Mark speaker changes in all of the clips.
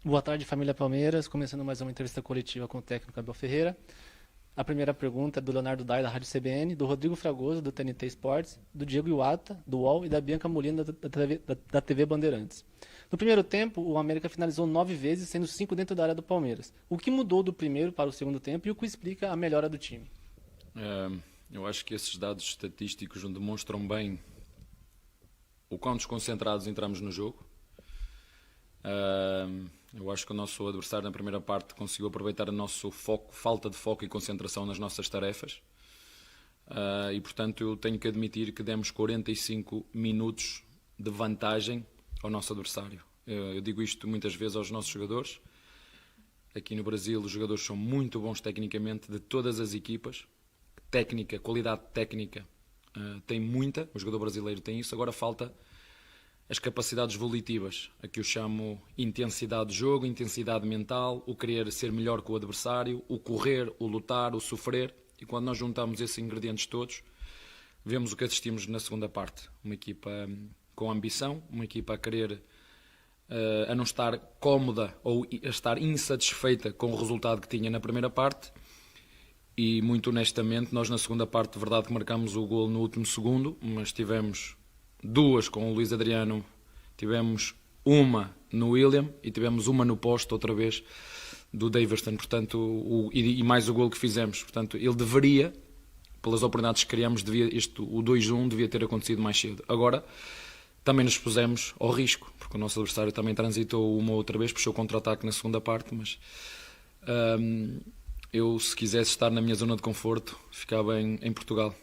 Speaker 1: Boa tarde, família Palmeiras. Começando mais uma entrevista coletiva com o técnico Abel Ferreira. A primeira pergunta é do Leonardo Dai, da Rádio CBN, do Rodrigo Fragoso, do TNT Sports, do Diego Iwata, do UOL e da Bianca Molina, da TV Bandeirantes. No primeiro tempo, o América finalizou 9 vezes, sendo 5 dentro da área do Palmeiras. O que mudou do primeiro para o segundo tempo e o que explica a melhora do time?
Speaker 2: Eu acho que esses dados estatísticos demonstram bem o quão desconcentrados entramos no jogo. Eu acho que o nosso adversário na primeira parte conseguiu aproveitar o nosso foco, falta de foco e concentração nas nossas tarefas. E portanto eu tenho que admitir que demos 45 minutos de vantagem ao nosso adversário. Eu digo isto muitas vezes aos nossos jogadores. Aqui no Brasil os jogadores são muito bons tecnicamente, de todas as equipas. Técnica, qualidade técnica tem muita, o jogador brasileiro tem isso. Agora falta as capacidades volitivas, a que eu chamo intensidade de jogo, intensidade mental, o querer ser melhor que o adversário, o correr, o lutar, o sofrer. E quando nós juntamos esses ingredientes todos, vemos o que assistimos na segunda parte. Uma equipa com ambição, uma equipa a querer, a não estar cómoda ou a estar insatisfeita com o resultado que tinha na primeira parte. E muito honestamente, nós na segunda parte, de verdade que marcámos o golo no último segundo, mas tivemos duas com o Luís Adriano, tivemos uma no William e tivemos uma no poste outra vez do Daverson, portanto, e mais o golo que fizemos. Portanto, ele deveria, pelas oportunidades que criamos, o 2-1 devia ter acontecido mais cedo. Agora, também nos pusemos ao risco, porque o nosso adversário também transitou uma outra vez, puxou contra-ataque na segunda parte, mas eu, se quisesse estar na minha zona de conforto, ficava em Portugal.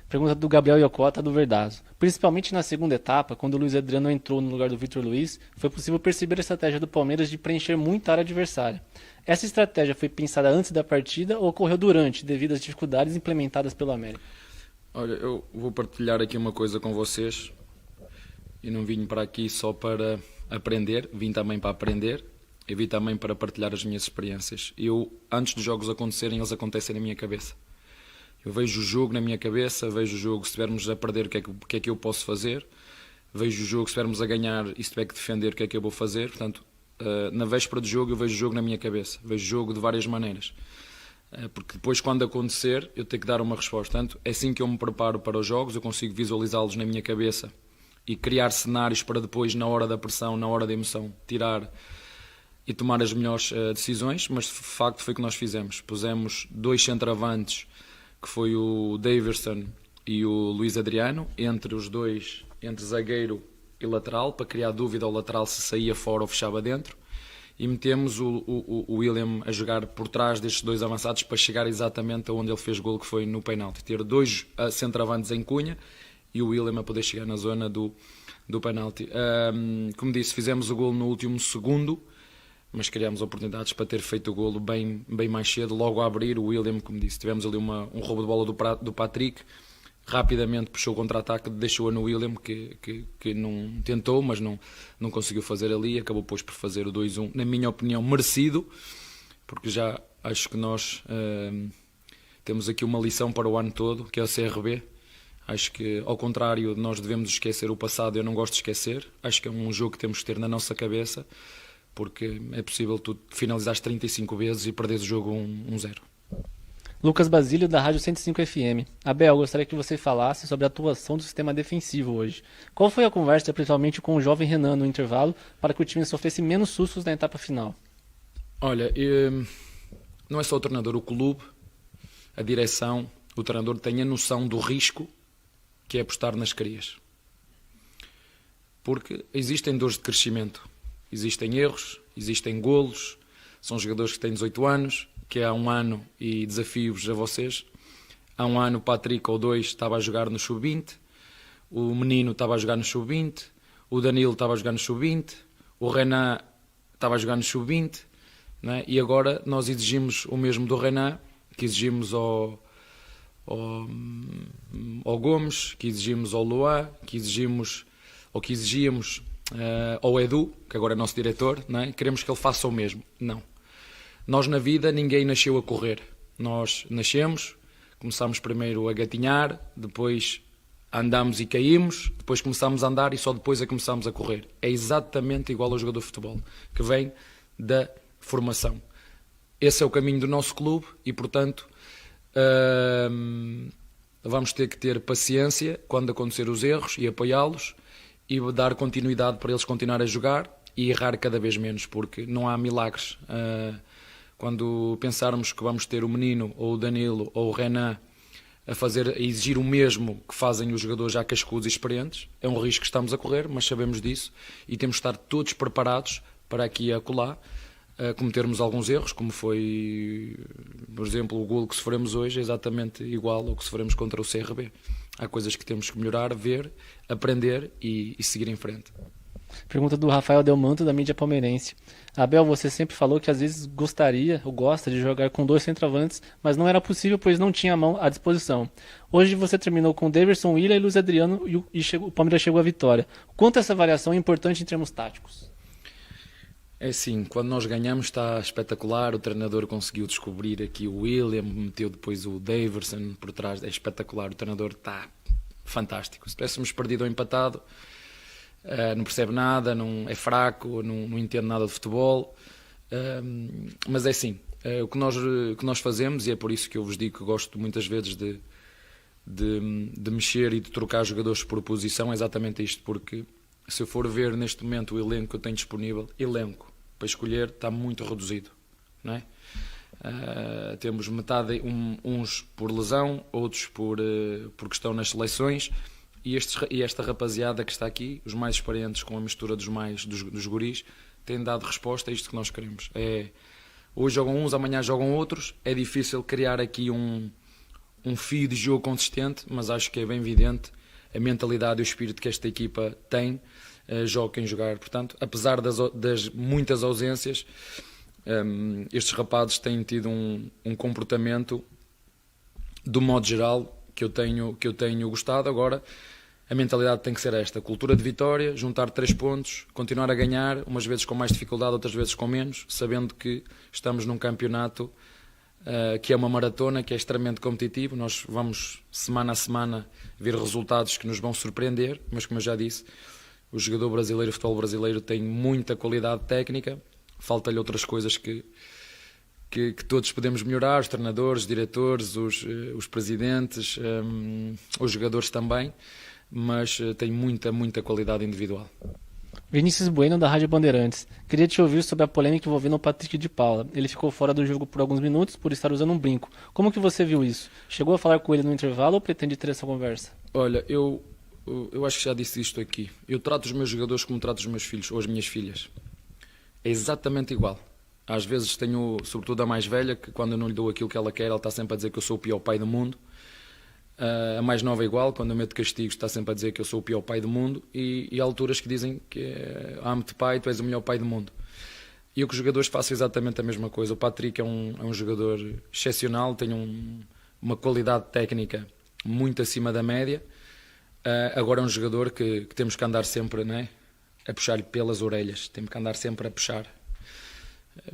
Speaker 1: Pergunta do Gabriel Iocota, do Verdazo. Principalmente na segunda etapa, quando o Luís Adriano entrou no lugar do Victor Luiz, foi possível perceber a estratégia do Palmeiras de preencher muita área adversária. Essa estratégia foi pensada antes da partida ou ocorreu durante, devido às dificuldades implementadas pelo América?
Speaker 2: Olha, eu vou partilhar aqui uma coisa com vocês. Eu não vim para aqui só para aprender, vim também para aprender e vim também para partilhar as minhas experiências. Antes dos jogos acontecerem, eles acontecem na minha cabeça. Eu vejo o jogo na minha cabeça, vejo o jogo, se estivermos a perder, o que é que eu posso fazer? Vejo o jogo, se estivermos a ganhar e se tiver que defender, o que é que eu vou fazer? Portanto, na véspera do jogo, eu vejo o jogo na minha cabeça. Vejo o jogo de várias maneiras. Porque depois, quando acontecer, eu tenho que dar uma resposta. Portanto, é assim que eu me preparo para os jogos, eu consigo visualizá-los na minha cabeça e criar cenários para depois, na hora da pressão, na hora da emoção, tirar e tomar as melhores decisões. Mas, de facto, foi o que nós fizemos. Pusemos 2 centroavantes, que foi o Daverson e o Luís Adriano, entre os dois, entre zagueiro e lateral, para criar dúvida ao lateral se saía fora ou fechava dentro, e metemos o William a jogar por trás destes 2 avançados para chegar exatamente aonde ele fez golo, que foi no penalti. Ter 2 centroavantes em Cunha e o William a poder chegar na zona do penalti. Como disse, fizemos o golo no último segundo, mas criámos oportunidades para ter feito o golo bem mais cedo, logo a abrir. O William, como disse, tivemos ali um roubo de bola do Patrick, rapidamente puxou o contra-ataque, deixou-a no William, que não tentou, mas não conseguiu fazer ali, acabou depois por fazer o 2-1, na minha opinião, merecido, porque já acho que nós temos aqui uma lição para o ano todo, que é o CRB. Acho que, ao contrário, nós devemos esquecer o passado. Eu não gosto de esquecer, acho que é um jogo que temos que ter na nossa cabeça, porque é possível tu finalizares 35 vezes e perderes o jogo 1-0.
Speaker 1: Lucas Basílio, da Rádio 105 FM. Abel, gostaria que você falasse sobre a atuação do sistema defensivo hoje. Qual foi a conversa, principalmente com o jovem Renan, no intervalo, para que o time sofresse menos sustos na etapa final?
Speaker 2: Olha, não é só o treinador, o clube, a direção, o treinador tem a noção do risco que é apostar nas crias. Porque existem dores de crescimento. Existem erros, existem golos, são jogadores que têm 18 anos, que há um ano, e desafio-vos a vocês, há um ano o Patrick ou 2 estava a jogar no sub-20, o menino estava a jogar no sub-20, o Danilo estava a jogar no sub-20, o Renan estava a jogar no sub-20, né? E agora nós exigimos o mesmo do Renan, que exigimos ao Gomes, que exigimos ao Luan, que exigíamos ao Edu, que agora é nosso diretor, não é? Queremos que ele faça o mesmo. Não. Nós na vida ninguém nasceu a correr. Nós nascemos, começámos primeiro a gatinhar, depois Andámos e caímos, depois começámos a andar e só depois é que começámos a correr. É exatamente igual ao jogador de futebol, que vem da formação. Esse é o caminho do nosso clube e, portanto, vamos ter que ter paciência quando acontecer os erros e apoiá-los e dar continuidade para eles continuarem a jogar e errar cada vez menos, porque não há milagres. Quando pensarmos que vamos ter o Menino, ou o Danilo, ou o Renan a exigir o mesmo que fazem os jogadores já cascudos e experientes, é um risco que estamos a correr, mas sabemos disso e temos de estar todos preparados para aqui e acolá cometermos alguns erros, como foi, por exemplo, o golo que sofremos hoje é exatamente igual ao que sofremos contra o CRB. Há coisas que temos que melhorar, ver, aprender e seguir em frente.
Speaker 1: Pergunta do Rafael Delmanto, da mídia palmeirense. Abel, você sempre falou que às vezes gostaria ou gosta de jogar com 2 centroavantes, mas não era possível, pois não tinha a mão à disposição. Hoje você terminou com Daverson, Willian e Luiz Adriano e o Palmeiras chegou à vitória. Quanto essa variação é importante em termos táticos?
Speaker 2: É assim, quando nós ganhamos está espetacular, o treinador conseguiu descobrir aqui o Willian, meteu depois o Daverson por trás, é espetacular, o treinador está fantástico. Se tivéssemos perdido ou empatado, não percebe nada, não é fraco, não entende nada de futebol, mas é assim, o que nós fazemos, e é por isso que eu vos digo que gosto muitas vezes de mexer e de trocar jogadores por posição, é exatamente isto, porque se eu for ver neste momento o elenco que eu tenho disponível, para escolher está muito reduzido, não é? Temos metade, uns por lesão, outros porque estão nas seleções, e esta rapaziada que está aqui, os mais experientes com a mistura dos guris, têm dado resposta a isto que nós queremos. Hoje jogam uns, amanhã jogam outros, é difícil criar aqui um fio de jogo consistente, mas acho que é bem evidente a mentalidade e o espírito que esta equipa tem, joga quem jogar. Portanto, apesar das muitas ausências, estes rapazes têm tido um comportamento, do modo geral, que eu tenho gostado. Agora, a mentalidade tem que ser esta: cultura de vitória, juntar 3 pontos, continuar a ganhar, umas vezes com mais dificuldade, outras vezes com menos, sabendo que estamos num campeonato que é uma maratona, que é extremamente competitivo. Nós vamos semana a semana ver resultados que nos vão surpreender, mas como eu já disse, o jogador brasileiro, o futebol brasileiro tem muita qualidade técnica, falta-lhe outras coisas que todos podemos melhorar, os treinadores, os diretores, os presidentes, os jogadores também, mas tem muita qualidade individual.
Speaker 1: Vinícius Bueno, da Rádio Bandeirantes. Queria te ouvir sobre a polêmica envolvendo o Patrick de Paula. Ele ficou fora do jogo por alguns minutos por estar usando um brinco. Como que você viu isso? Chegou a falar com ele no intervalo ou pretende ter essa conversa?
Speaker 2: Olha, eu acho que já disse isto aqui. Eu trato os meus jogadores como trato os meus filhos ou as minhas filhas. É exatamente igual. Às vezes tenho, sobretudo a mais velha, que quando eu não lhe dou aquilo que ela quer, ela está sempre a dizer que eu sou o pior pai do mundo. A mais nova é igual, quando eu meto castigos está sempre a dizer que eu sou o pior pai do mundo, e há alturas que dizem que amo-te pai, tu és o melhor pai do mundo. E eu que os jogadores faço exatamente a mesma coisa. O Patrick é um jogador excepcional, tem uma qualidade técnica muito acima da média. Agora é um jogador que temos que andar sempre, não é, a puxar-lhe pelas orelhas, temos que andar sempre a puxar.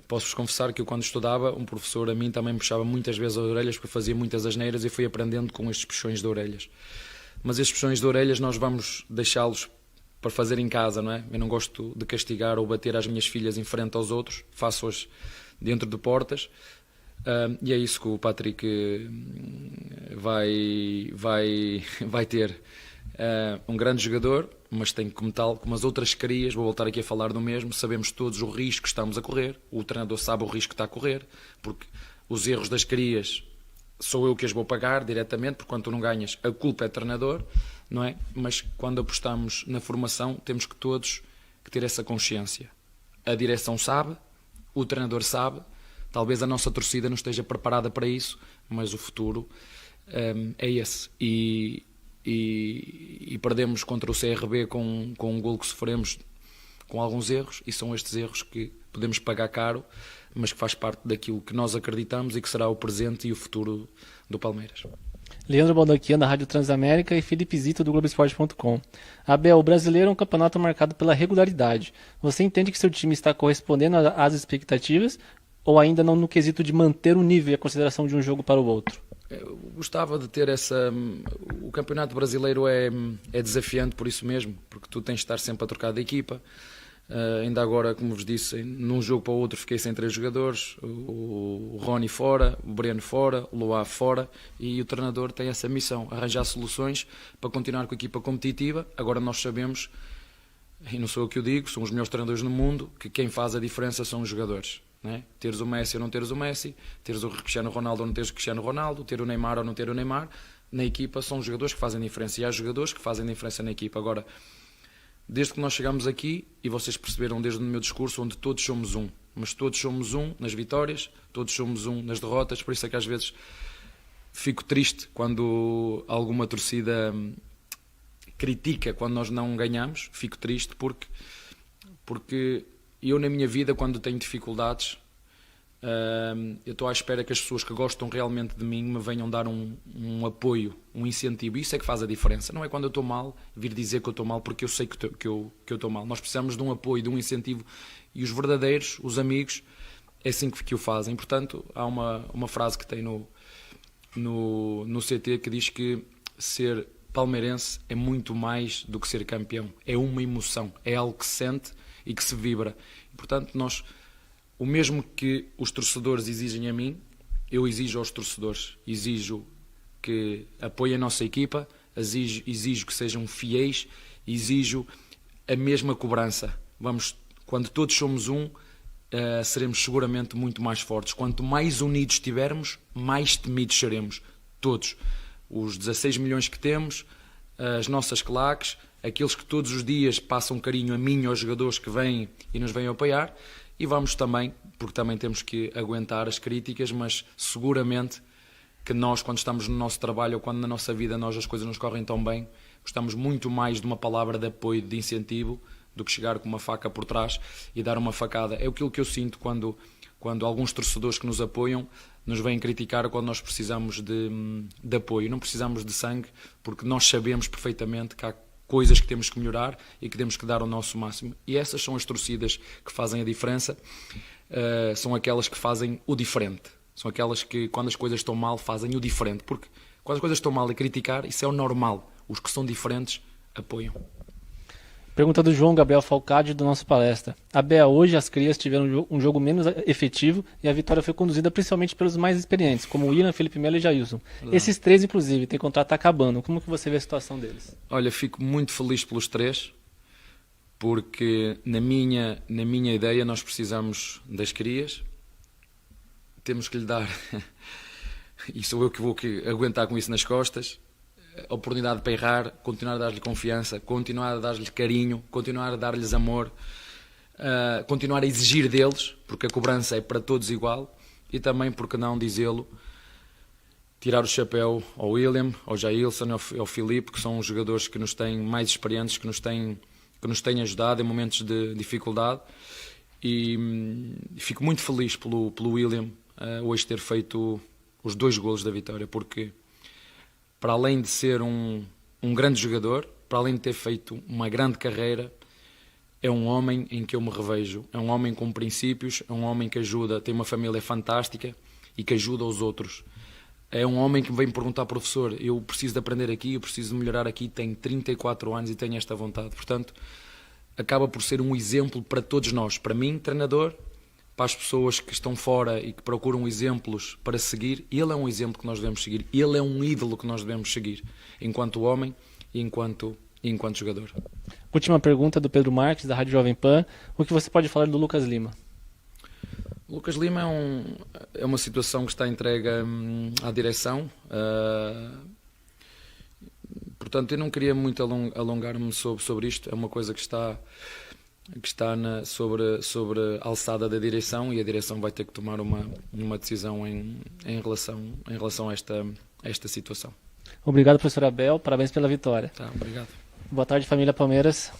Speaker 2: Posso-vos confessar que eu, quando estudava, um professor a mim também me puxava muitas vezes as orelhas, porque fazia muitas asneiras, e fui aprendendo com estes puxões de orelhas. Mas estes puxões de orelhas nós vamos deixá-los para fazer em casa, não é? Eu não gosto de castigar ou bater as minhas filhas em frente aos outros, faço-as dentro de portas, e é isso que o Patrick vai ter. Um grande jogador, mas tem como tal, como as outras crias, vou voltar aqui a falar do mesmo, sabemos todos o risco que estamos a correr, o treinador sabe o risco que está a correr, porque os erros das crias sou eu que as vou pagar diretamente, porque quando tu não ganhas, a culpa é do treinador, não é? Mas quando apostamos na formação, temos que todos que ter essa consciência. A direção sabe, o treinador sabe, talvez a nossa torcida não esteja preparada para isso, mas o futuro é esse. E perdemos contra o CRB com um golo que sofremos com alguns erros, e são estes erros que podemos pagar caro, mas que faz parte daquilo que nós acreditamos e que será o presente e o futuro do Palmeiras.
Speaker 1: Leandro Baldaquian, da Rádio Transamérica, e Felipe Zito, do Globoesporte.com. Abel, o brasileiro é um campeonato marcado pela regularidade. Você entende que seu time está correspondendo às expectativas, ou ainda não no quesito de manter o nível e a consideração de um jogo para o outro?
Speaker 2: Eu gostava de ter campeonato brasileiro é desafiante por isso mesmo, porque tu tens de estar sempre a trocar de equipa. Ainda agora, como vos disse, num jogo para o outro fiquei sem 3 jogadores, o Rony fora, o Breno fora, o Loá fora, e o treinador tem essa missão, arranjar soluções para continuar com a equipa competitiva. Agora nós sabemos, e não sou eu que o digo, são os melhores treinadores no mundo, que quem faz a diferença são os jogadores. Né? Teres o Messi ou não teres o Messi, teres o Cristiano Ronaldo ou não teres o Cristiano Ronaldo, ter o Neymar ou não ter o Neymar, na equipa são os jogadores que fazem diferença, e há jogadores que fazem diferença na equipa. Agora, desde que nós chegamos aqui, e vocês perceberam desde o meu discurso, onde todos somos um, mas todos somos um nas vitórias, todos somos um nas derrotas, por isso é que às vezes fico triste quando alguma torcida critica quando nós não ganhamos, fico triste porque eu na minha vida, quando tenho dificuldades, eu estou à espera que as pessoas que gostam realmente de mim me venham dar um apoio, um incentivo. Isso é que faz a diferença. Não é quando eu estou mal vir dizer que eu estou mal, porque eu sei que eu estou mal. Nós precisamos de um apoio, de um incentivo, e os verdadeiros, os amigos, é assim que o fazem. Portanto, há uma frase que tem no CT que diz que ser palmeirense é muito mais do que ser campeão. É uma emoção, é algo que se sente e que se vibra. E, portanto, o mesmo que os torcedores exigem a mim, eu exijo aos torcedores. Exijo que apoiem a nossa equipa, exijo que sejam fiéis, exijo a mesma cobrança. Quando todos somos um, seremos seguramente muito mais fortes. Quanto mais unidos estivermos, mais temidos seremos. Todos. Os 16 milhões que temos, as nossas claques, aqueles que todos os dias passam carinho a mim e aos jogadores que vêm e nos vêm apoiar. E vamos também, porque também temos que aguentar as críticas, mas seguramente que nós, quando estamos no nosso trabalho ou quando na nossa vida as coisas nos correm tão bem, gostamos muito mais de uma palavra de apoio, de incentivo, do que chegar com uma faca por trás e dar uma facada. É aquilo que eu sinto quando alguns torcedores que nos apoiam nos vêm criticar quando nós precisamos de apoio. Não precisamos de sangue, porque nós sabemos perfeitamente que há coisas que temos que melhorar e que temos que dar o nosso máximo. E essas são as torcidas que fazem a diferença, são aquelas que fazem o diferente. São aquelas que, quando as coisas estão mal, fazem o diferente. Porque quando as coisas estão mal e criticar, isso é o normal. Os que são diferentes apoiam.
Speaker 1: Pergunta do João Gabriel Falcade do nosso palestra. A BEA hoje, as crias tiveram um jogo menos efetivo e a vitória foi conduzida principalmente pelos mais experientes, como o William, Felipe Melo e Jailson. Esses 3, inclusive, têm contrato acabando. Como que você vê a situação deles?
Speaker 2: Olha, fico muito feliz pelos 3, porque na minha ideia nós precisamos das crias, temos que lhe dar, e sou eu que vou aguentar com isso nas costas, a oportunidade para errar, continuar a dar-lhe confiança, continuar a dar-lhe carinho, continuar a dar-lhes amor, continuar a exigir deles, porque a cobrança é para todos igual, e também, porque não dizê-lo, tirar o chapéu ao William, ao Jailson, ao Filipe, que são os jogadores que nos têm mais experientes, que nos têm ajudado em momentos de dificuldade, e fico muito feliz pelo William hoje ter feito os 2 golos da vitória, porque para além de ser um grande jogador, para além de ter feito uma grande carreira, é um homem em que eu me revejo. É um homem com princípios, é um homem que ajuda, tem uma família fantástica e que ajuda os outros. É um homem que me vem perguntar, professor, eu preciso de aprender aqui, eu preciso de melhorar aqui, tenho 34 anos e tenho esta vontade. Portanto, acaba por ser um exemplo para todos nós. Para mim, treinador, para as pessoas que estão fora e que procuram exemplos para seguir, ele é um exemplo que nós devemos seguir. Ele é um ídolo que nós devemos seguir, enquanto homem e enquanto jogador.
Speaker 1: Última pergunta do Pedro Marques, da Rádio Jovem Pan. O que você pode falar do Lucas Lima?
Speaker 2: O Lucas Lima é uma situação que está entregue à direção. Portanto, eu não queria muito alongar-me sobre isto. É uma coisa que está sobre a alçada da direção, e a direção vai ter que tomar uma decisão em relação a esta situação.
Speaker 1: Obrigado, professor Abel. Parabéns pela vitória.
Speaker 2: Tá, obrigado.
Speaker 1: Boa tarde, família Palmeiras.